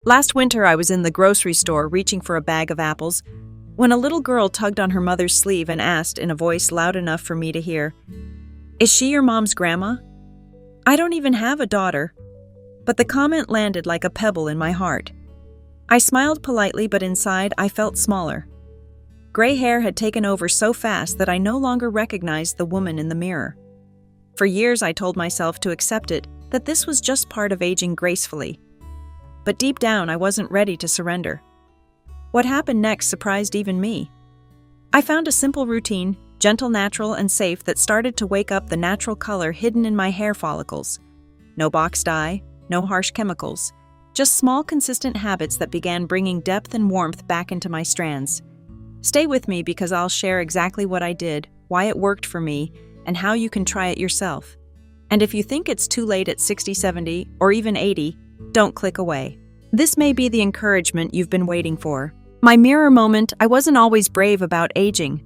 Last winter, I was in the grocery store reaching for a bag of apples when a little girl tugged on her mother's sleeve and asked in a voice loud enough for me to hear, "Is she your mom's grandma?" I don't even have a daughter, but the comment landed like a pebble in my heart. I smiled politely, but inside I felt smaller. Gray hair had taken over so fast that I no longer recognized the woman in the mirror. For years, I told myself to accept it, that this was just part of aging gracefully. But deep down, I wasn't ready to surrender. What happened next surprised even me. I found a simple routine, gentle, natural, and safe, that started to wake up the natural color hidden in my hair follicles. No box dye, no harsh chemicals, just small, consistent habits that began bringing depth and warmth back into my strands. Stay with me because I'll share exactly what I did, why it worked for me, and how you can try it yourself. And if you think it's too late at 60, 70, or even 80, don't click away. This may be the encouragement you've been waiting for. My mirror moment. I wasn't always brave about aging.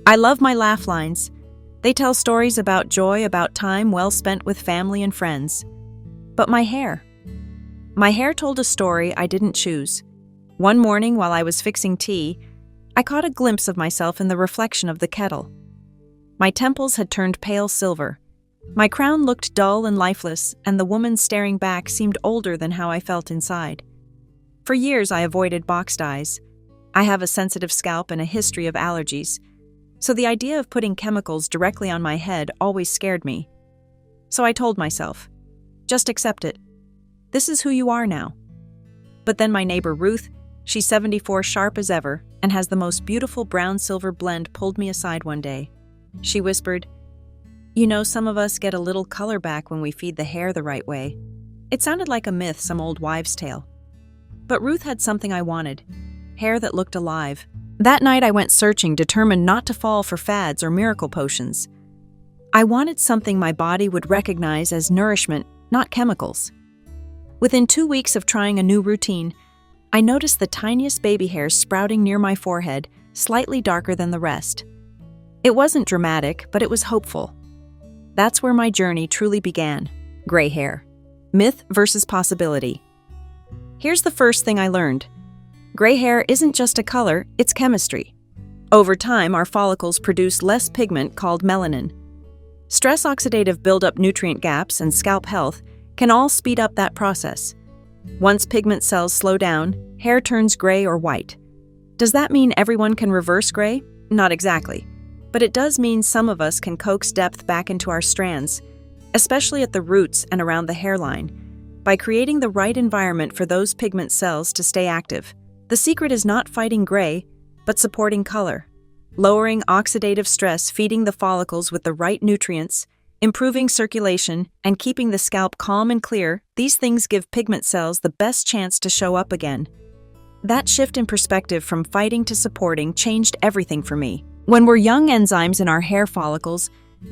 I love my laugh lines. They tell stories about joy, about time well spent with family and friends. But my hair told a story I didn't choose. One morning while I was fixing tea, I caught a glimpse of myself in the reflection of the kettle. My temples had turned pale silver. My crown looked dull and lifeless, and the woman staring back seemed older than how I felt inside. For years, I avoided box dyes. I have a sensitive scalp and a history of allergies, so the idea of putting chemicals directly on my head always scared me. So I told myself, just accept it. This is who you are now. But then my neighbor Ruth, she's 74, sharp as ever, and has the most beautiful brown-silver blend, pulled me aside one day. She whispered, "You know, some of us get a little color back when we feed the hair the right way." It sounded like a myth, some old wives' tale. But Ruth had something I wanted, hair that looked alive. That night I went searching, determined not to fall for fads or miracle potions. I wanted something my body would recognize as nourishment, not chemicals. Within 2 weeks of trying a new routine, I noticed the tiniest baby hairs sprouting near my forehead, slightly darker than the rest. It wasn't dramatic, but it was hopeful. That's where my journey truly began. Gray hair. Myth versus possibility. Here's the first thing I learned. Gray hair isn't just a color, it's chemistry. Over time, our follicles produce less pigment called melanin. Stress, oxidative buildup, nutrient gaps, and scalp health can all speed up that process. Once pigment cells slow down, hair turns gray or white. Does that mean everyone can reverse gray? Not exactly. But it does mean some of us can coax depth back into our strands, especially at the roots and around the hairline, by creating the right environment for those pigment cells to stay active. The secret is not fighting gray, but supporting color, lowering oxidative stress, feeding the follicles with the right nutrients, improving circulation, and keeping the scalp calm and clear. These things give pigment cells the best chance to show up again. That shift in perspective from fighting to supporting changed everything for me. When we're young, enzymes in our hair follicles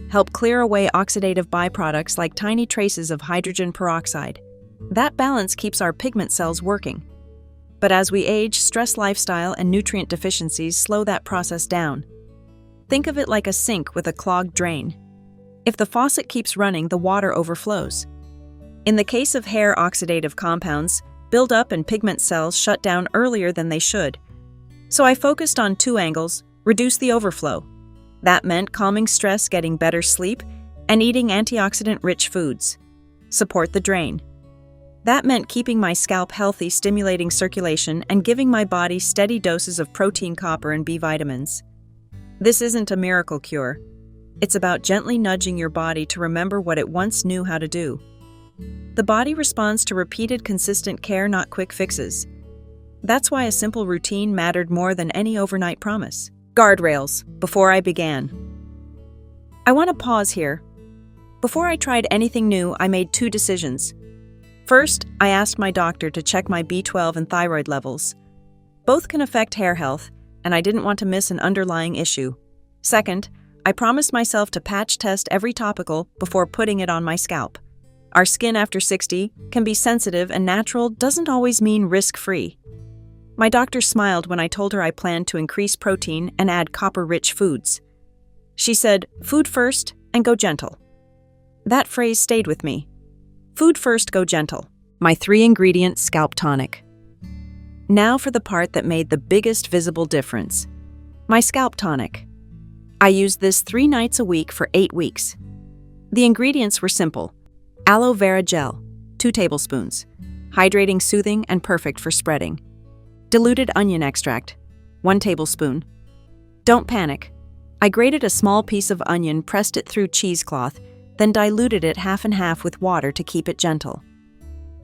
help clear away oxidative byproducts like tiny traces of hydrogen peroxide. That balance keeps our pigment cells working. But as we age, stress, lifestyle, and nutrient deficiencies slow that process down. Think of it like a sink with a clogged drain. If the faucet keeps running, the water overflows. In the case of hair, oxidative compounds build up and pigment cells shut down earlier than they should. So I focused on 2 angles: reduce the overflow. That meant calming stress, getting better sleep, and eating antioxidant-rich foods. Support the drain. That meant keeping my scalp healthy, stimulating circulation, and giving my body steady doses of protein, copper, and B vitamins. This isn't a miracle cure. It's about gently nudging your body to remember what it once knew how to do. The body responds to repeated, consistent care, not quick fixes. That's why a simple routine mattered more than any overnight promise. Guardrails. Before I began. I want to pause here. Before I tried anything new, I made 2 decisions. First, I asked my doctor to check my B12 and thyroid levels. Both can affect hair health, and I didn't want to miss an underlying issue. Second, I promised myself to patch test every topical before putting it on my scalp. Our skin after 60 can be sensitive, and natural doesn't always mean risk-free. My doctor smiled when I told her I planned to increase protein and add copper-rich foods. She said, "Food first and go gentle." That phrase stayed with me. Food first, go gentle. My 3-ingredient scalp tonic. Now for the part that made the biggest visible difference. My scalp tonic. I used this 3 nights a week for 8 weeks. The ingredients were simple. Aloe vera gel, 2 tablespoons. Hydrating, soothing, and perfect for spreading. Diluted onion extract, 1 tablespoon. Don't panic. I grated a small piece of onion, pressed it through cheesecloth, then diluted it half and half with water to keep it gentle.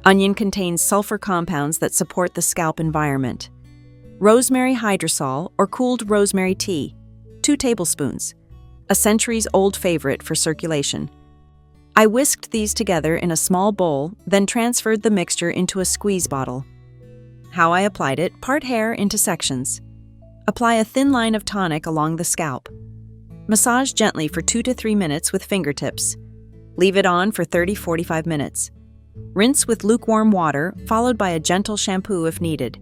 Onion contains sulfur compounds that support the scalp environment. Rosemary hydrosol or cooled rosemary tea, 2 tablespoons. A centuries-old favorite for circulation. I whisked these together in a small bowl, then transferred the mixture into a squeeze bottle. How I applied it: part hair into sections. Apply a thin line of tonic along the scalp. Massage gently for 2 to 3 minutes with fingertips. Leave it on for 30-45 minutes. Rinse with lukewarm water, followed by a gentle shampoo if needed.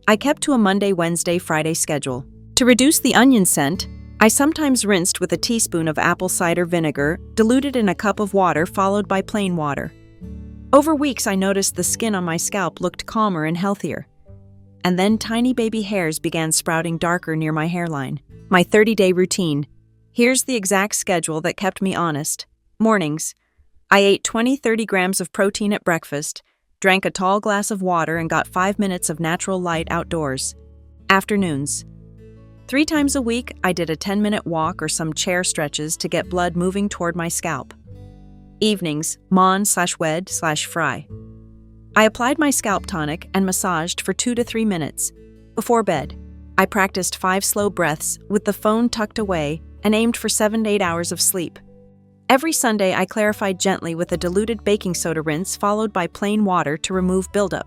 I kept to a Monday, Wednesday, Friday schedule. To reduce the onion scent, I sometimes rinsed with a teaspoon of apple cider vinegar, diluted in a cup of water followed by plain water. Over weeks, I noticed the skin on my scalp looked calmer and healthier. And then tiny baby hairs began sprouting darker near my hairline. My 30-day routine. Here's the exact schedule that kept me honest. Mornings. I ate 20-30 grams of protein at breakfast, drank a tall glass of water, and got 5 minutes of natural light outdoors. Afternoons. 3 times a week, I did a 10-minute walk or some chair stretches to get blood moving toward my scalp. Evenings, mon/wed/fry. I applied my scalp tonic and massaged for 2 to 3 minutes. Before bed, I practiced 5 slow breaths with the phone tucked away and aimed for 7 to 8 hours of sleep. Every Sunday, I clarified gently with a diluted baking soda rinse followed by plain water to remove buildup.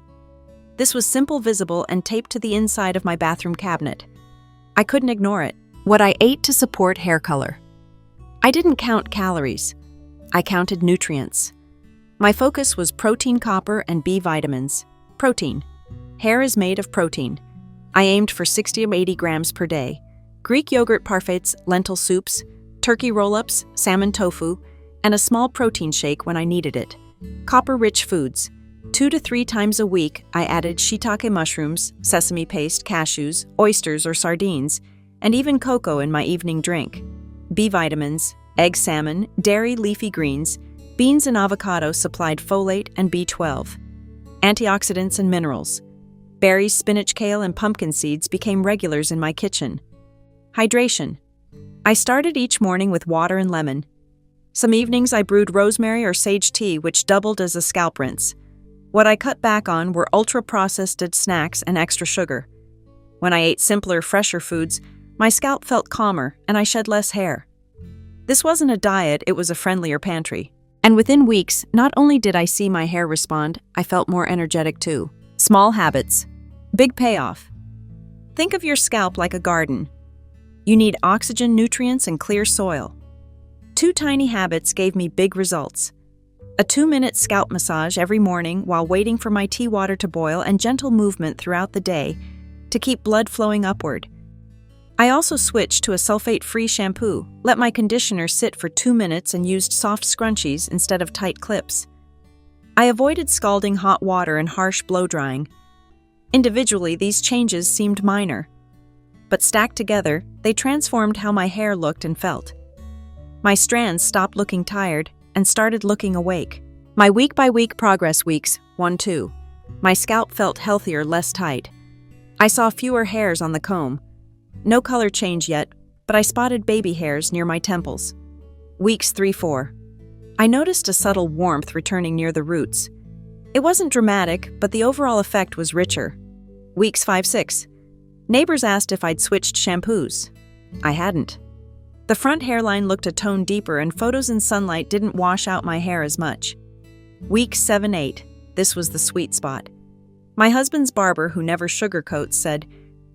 This was simple, visible, and taped to the inside of my bathroom cabinet. I couldn't ignore it. What I ate to support hair color. I didn't count calories. I counted nutrients. My focus was protein, copper, and B vitamins. Protein. Hair is made of protein. I aimed for 60 to 80 grams per day. Greek yogurt parfaits, lentil soups, turkey roll-ups, salmon tofu, and a small protein shake when I needed it. Copper-rich foods. 2 to 3 times a week, I added shiitake mushrooms, sesame paste, cashews, oysters or sardines, and even cocoa in my evening drink. B vitamins, egg salmon, dairy, leafy greens, beans and avocado supplied folate and B12. Antioxidants and minerals. Berries, spinach, kale, and pumpkin seeds became regulars in my kitchen. Hydration. I started each morning with water and lemon. Some evenings I brewed rosemary or sage tea, which doubled as a scalp rinse. What I cut back on were ultra-processed snacks and extra sugar. When I ate simpler, fresher foods, my scalp felt calmer and I shed less hair. This wasn't a diet, it was a friendlier pantry. And within weeks, not only did I see my hair respond, I felt more energetic too. Small habits. Big payoff. Think of your scalp like a garden. You need oxygen, nutrients, and clear soil. 2 tiny habits gave me big results. A 2-minute scalp massage every morning while waiting for my tea water to boil, and gentle movement throughout the day to keep blood flowing upward. I also switched to a sulfate-free shampoo, let my conditioner sit for 2 minutes, and used soft scrunchies instead of tight clips. I avoided scalding hot water and harsh blow-drying. Individually, these changes seemed minor, but stacked together, they transformed how my hair looked and felt. My strands stopped looking tired and started looking awake. My week-by-week progress weeks, 1-2. My scalp felt healthier, less tight. I saw fewer hairs on the comb. No color change yet, but I spotted baby hairs near my temples. Weeks 3-4. I noticed a subtle warmth returning near the roots. It wasn't dramatic, but the overall effect was richer. Weeks 5-6. Neighbors asked if I'd switched shampoos. I hadn't. The front hairline looked a tone deeper, and photos in sunlight didn't wash out my hair as much. Week 7-8. This was the sweet spot. My husband's barber, who never sugarcoats, said,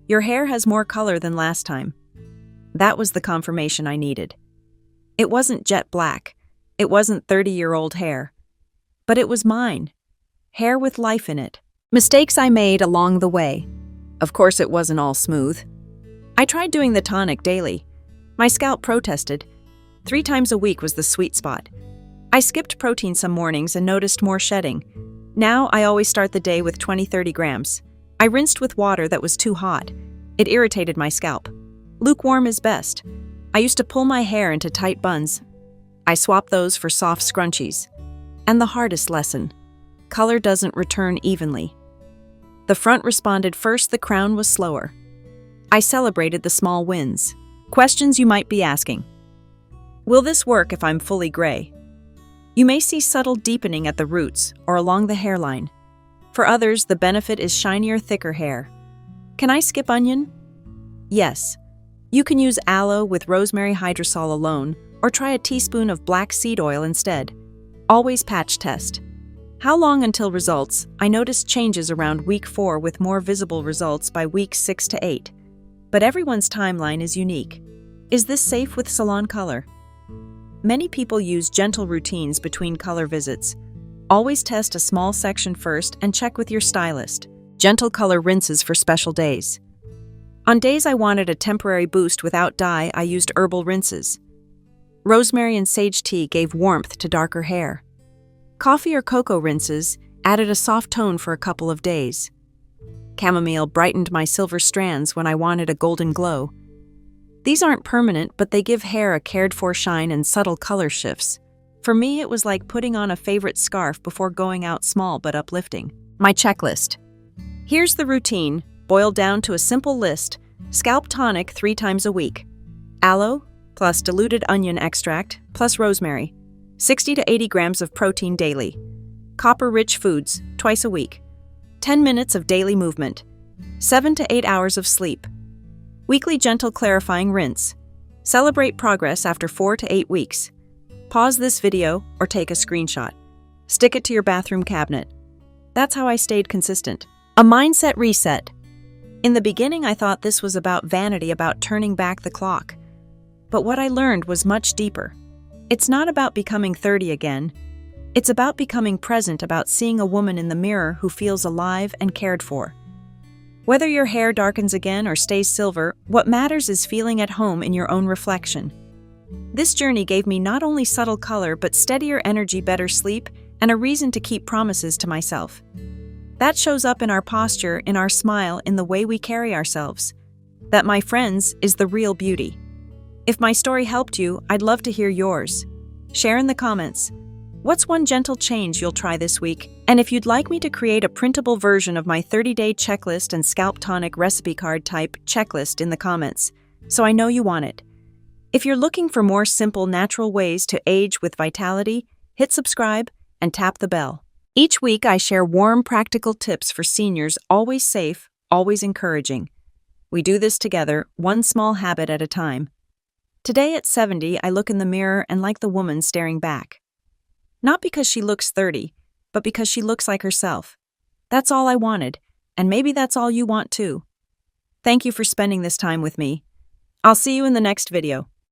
"Your hair has more color than last time." That was the confirmation I needed. It wasn't jet black. It wasn't 30-year-old hair. But it was mine. Hair with life in it. Mistakes I made along the way. Of course, it wasn't all smooth. I tried doing the tonic daily. My scalp protested. 3 times a week was the sweet spot. I skipped protein some mornings and noticed more shedding. Now I always start the day with 20-30 grams. I rinsed with water that was too hot. It irritated my scalp. Lukewarm is best. I used to pull my hair into tight buns. I swapped those for soft scrunchies. And the hardest lesson: color doesn't return evenly. The front responded first, the crown was slower. I celebrated the small wins. Questions you might be asking. Will this work if I'm fully gray? You may see subtle deepening at the roots or along the hairline. For others, the benefit is shinier, thicker hair. Can I skip onion? Yes. You can use aloe with rosemary hydrosol alone, or try a teaspoon of black seed oil instead. Always patch test. How long until results? I noticed changes around week 4 with more visible results by week 6 to 8. But everyone's timeline is unique. Is this safe with salon color? Many people use gentle routines between color visits. Always test a small section first and check with your stylist. Gentle color rinses for special days. On days I wanted a temporary boost without dye, I used herbal rinses. Rosemary and sage tea gave warmth to darker hair. Coffee or cocoa rinses added a soft tone for a couple of days. Chamomile brightened my silver strands when I wanted a golden glow. These aren't permanent, but they give hair a cared-for shine and subtle color shifts. For me, it was like putting on a favorite scarf before going out, small but uplifting. My checklist. Here's the routine, boiled down to a simple list. Scalp tonic 3 times a week. Aloe plus diluted onion extract plus rosemary. 60 to 80 grams of protein daily. Copper-rich foods twice a week. 10 minutes of daily movement. 7 to 8 hours of sleep. Weekly gentle clarifying rinse. Celebrate progress after 4 to 8 weeks. Pause this video or take a screenshot. Stick it to your bathroom cabinet. That's how I stayed consistent. A mindset reset. In the beginning, I thought this was about vanity, about turning back the clock. But what I learned was much deeper. It's not about becoming 30 again. It's about becoming present, about seeing a woman in the mirror who feels alive and cared for. Whether your hair darkens again or stays silver, what matters is feeling at home in your own reflection. This journey gave me not only subtle color, but steadier energy, better sleep, and a reason to keep promises to myself. That shows up in our posture, in our smile, in the way we carry ourselves. That, my friends, is the real beauty. If my story helped you, I'd love to hear yours. Share in the comments. What's one gentle change you'll try this week? And if you'd like me to create a printable version of my 30-day checklist and scalp tonic recipe card, type checklist in the comments, so I know you want it. If you're looking for more simple, natural ways to age with vitality, hit subscribe and tap the bell. Each week I share warm, practical tips for seniors, always safe, always encouraging. We do this together, one small habit at a time. Today at 70, I look in the mirror and like the woman staring back. Not because she looks 30, but because she looks like herself. That's all I wanted, and maybe that's all you want too. Thank you for spending this time with me. I'll see you in the next video.